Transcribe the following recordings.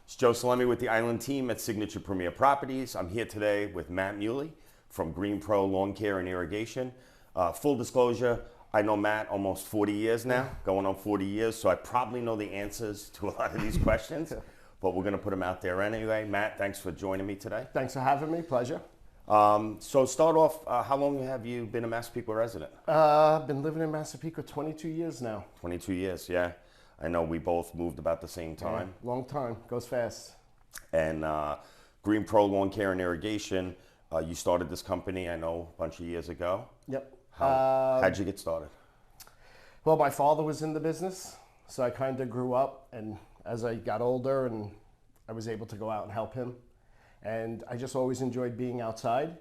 It's Joe Salemi with the Island team at Signature Premier Properties. I'm here today with Matt Meule from Pro Lawn Care and Irrigation. Full disclosure, I know Matt almost 40 years now, going on 40 years, so I probably know the answers to a lot of these questions, but we're going to put them out there anyway. Matt, thanks for joining me today. Thanks for having me. Pleasure. So start off, how long have you been a Massapequa resident? I've been living in Massapequa 22 years now. 22 years, yeah. I know we both moved about the same time. Yeah, long time. Goes fast. And Pro Lawn Care and Irrigation, you started this company, I know, a bunch of years ago. Yep. How'd you get started? Well, my father was in the business, so I kind of grew up, and as I got older and I was able to go out and help him. And I just always enjoyed being outside,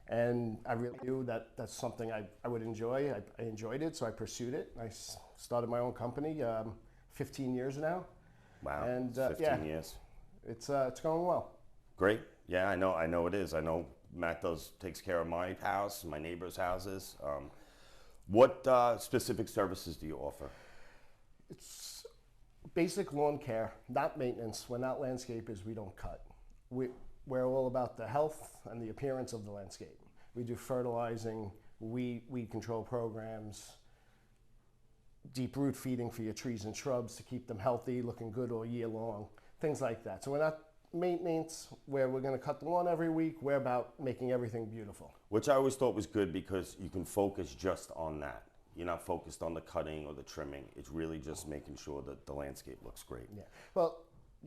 and I really knew that that's something I would enjoy. I enjoyed it, so I pursued it. I started my own company 15 years now. Wow, and 15 years. It's going well. Great. Yeah, I know it is. I know Matt takes care of my house, my neighbors' houses. What specific services do you offer? It's basic lawn care, not maintenance. We're not landscapers. We don't cut. We're all about the health and the appearance of the landscape. We do fertilizing, weed control programs, deep root feeding for your trees and shrubs to keep them healthy, looking good all year long, things like that. So we're not maintenance where we're going to cut the lawn every week. We're about making everything beautiful. Which I always thought was good because you can focus just on that. You're not focused on the cutting or the trimming. It's really just making sure that the landscape looks great. Yeah. Well,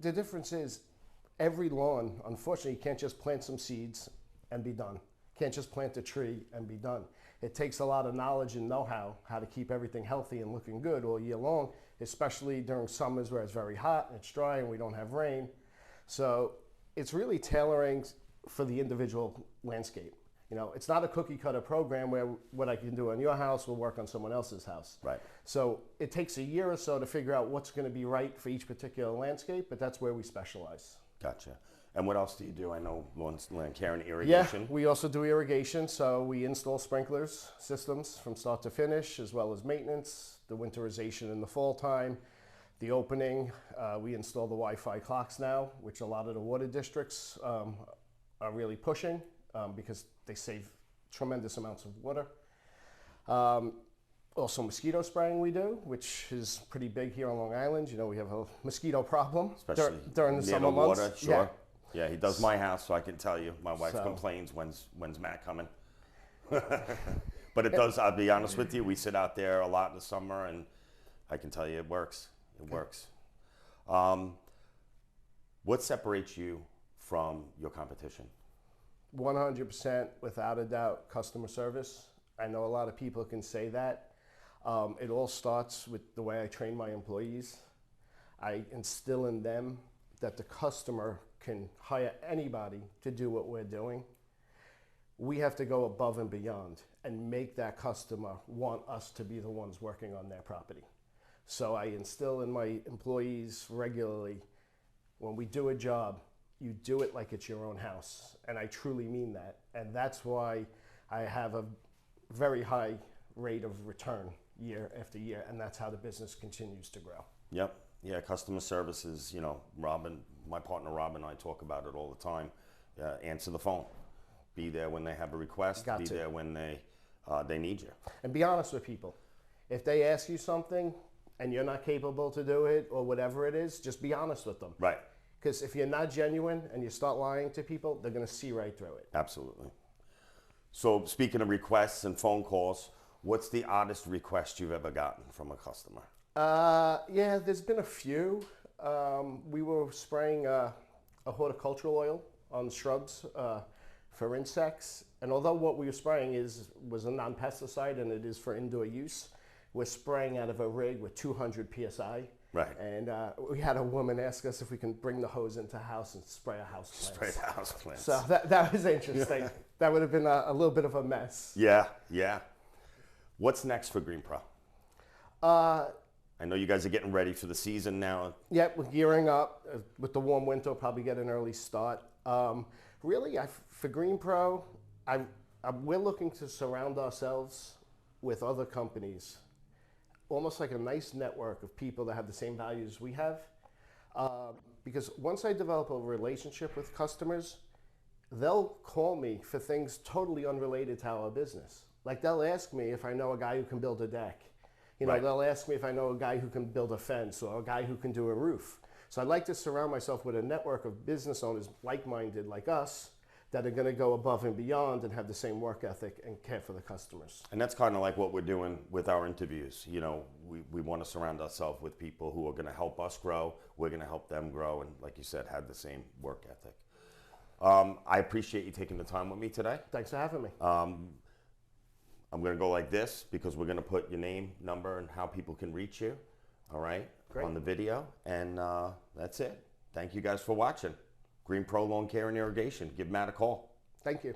the difference is every lawn, unfortunately, you can't just plant some seeds and be done. Can't just plant a tree and be done. It takes a lot of knowledge and know-how to keep everything healthy and looking good all year long, especially during summers where it's very hot and it's dry and we don't have rain. So it's really tailoring for the individual landscape. You know, it's not a cookie cutter program where what I can do on your house will work on someone else's house. Right. So it takes a year or so to figure out what's going to be right for each particular landscape, but that's where we specialize. Gotcha. And what else do you do? I know lawn care and irrigation. Yeah, we also do irrigation. So we install sprinklers systems from start to finish, as well as maintenance, the winterization in the fall time, the opening. We install the Wi-Fi clocks now, which a lot of the water districts are really pushing because they save tremendous amounts of water. Also mosquito spraying we do, which is pretty big here on Long Island. You know, we have a mosquito problem, especially during the summer months. Water, sure. Yeah, he does my house, so I can tell you. My wife complains, when's Matt coming? But it does, I'll be honest with you, we sit out there a lot in the summer, and I can tell you it works. It works. What separates you from your competition? 100%, without a doubt, customer service. I know a lot of people can say that. It all starts with the way I train my employees. I instill in them that the customer can hire anybody to do what we're doing. We have to go above and beyond and make that customer want us to be the ones working on their property. So I instill in my employees regularly, when we do a job, you do it like it's your own house. And I truly mean that. And that's why I have a very high rate of return year after year, and that's how the business continues to grow. Yep. Yeah, customer service is, you know, my partner Robin and I talk about it all the time. Answer the phone. Be there when they have a request. Be there when they need you. And be honest with people. If they ask you something and you're not capable to do it or whatever it is, just be honest with them. Right. Because if you're not genuine and you start lying to people, they're going to see right through it. Absolutely. So speaking of requests and phone calls, what's the oddest request you've ever gotten from a customer? Yeah, there's been a few. We were spraying a horticultural oil on shrubs for insects. And although what we were spraying was a non-pesticide and it is for indoor use, we're spraying out of a rig with 200 PSI. Right. And we had a woman ask us if we can bring the hose into the house and spray a house plant. Spray the house plants. So that was interesting. That would have been a little bit of a mess. Yeah, yeah. What's next for Pro? I know you guys are getting ready for the season now. Yeah, we're gearing up. With the warm winter, we'll probably get an early start. Really, for Pro, we're looking to surround ourselves with other companies, almost like a nice network of people that have the same values we have. Because once I develop a relationship with customers, they'll call me for things totally unrelated to our business. Like they'll ask me if I know a guy who can build a deck. You know, Right. they'll ask me if I know a guy who can build a fence or a guy who can do a roof. So I'd like to surround myself with a network of business owners like-minded like us that are going to go above and beyond and have the same work ethic and care for the customers. And that's kind of like what we're doing with our interviews. You know, we want to surround ourselves with people who are going to help us grow. We're going to help them grow. And like you said, have the same work ethic. I appreciate you taking the time with me today. Thanks for having me. I'm going to go like this because we're going to put your name, number, and how people can reach you. All right. Great. On the video. And that's it. Thank you guys for watching. Green Pro Lawn Care and Irrigation. Give Matt a call. Thank you.